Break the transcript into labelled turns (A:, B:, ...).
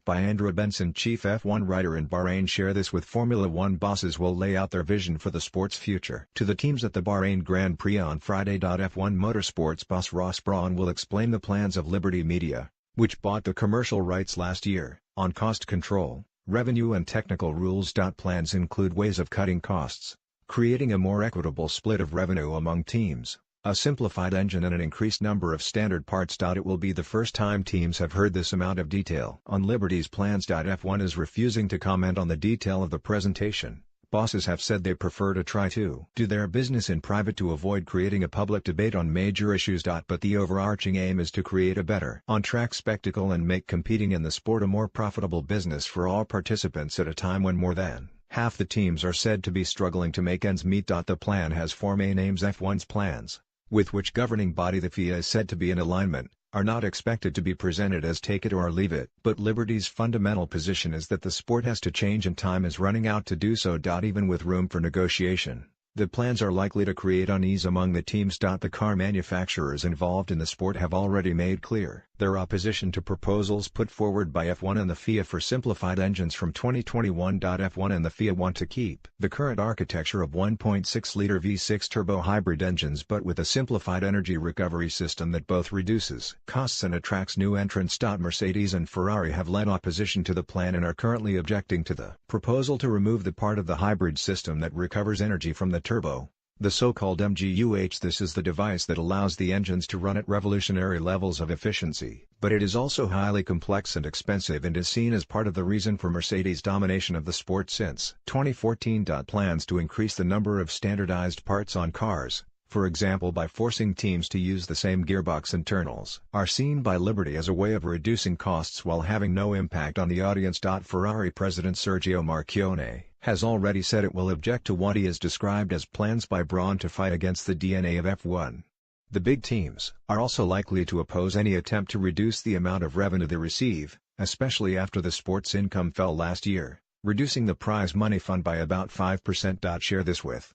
A: by Andrew Benson, chief F1 writer in Bahrain. Share this with Formula One bosses will lay out their vision for the sport's future to the teams at the Bahrain Grand Prix on Friday. F1 Motorsports boss Ross Brawn will explain the plans of Liberty Media, which bought the commercial rights last year, on cost control, revenue and technical rules. Plans include ways of cutting costs, creating a more equitable split of revenue among teams, a simplified engine and an increased number of standard parts. It will be the first time teams have heard this amount of detail on Liberty's plans. F1 is refusing to comment on the detail of the presentation. Bosses have said they prefer to try to do their business in private to avoid creating a public debate on major issues. But the overarching aim is to create a better on-track spectacle and make competing in the sport a more profitable business for all participants at a time when more than half the teams are said to be struggling to make ends meet. The plan has four main aims. F1's plans, with which governing body the FIA is said to be in alignment, are not expected to be presented as take it or leave it. But Liberty's fundamental position is that the sport has to change and time is running out to do so. Even with room for negotiation, the plans are likely to create unease among the teams. The car manufacturers involved in the sport have already made clear their opposition to proposals put forward by F1 and the FIA for simplified engines from 2021. F1 and the FIA want to keep the current architecture of 1.6-liter V6 turbo hybrid engines but with a simplified energy recovery system that both reduces costs and attracts new entrants. Mercedes and Ferrari have led opposition to the plan and are currently objecting to the proposal to remove the part of the hybrid system that recovers energy from the turbo, the so-called MGUH. This is the device that allows the engines to run at revolutionary levels of efficiency, but it is also highly complex and expensive and is seen as part of the reason for Mercedes' domination of the sport since 2014. Plans to increase the number of standardized parts on cars, for example by forcing teams to use the same gearbox internals, are seen by Liberty as a way of reducing costs while having no impact on the audience. Ferrari president Sergio Marchionne has already said it will object to what he has described as plans by Brawn to fight against the DNA of F1. The big teams are also likely to oppose any attempt to reduce the amount of revenue they receive, especially after the sport's income fell last year, reducing the prize money fund by about 5%. Share this with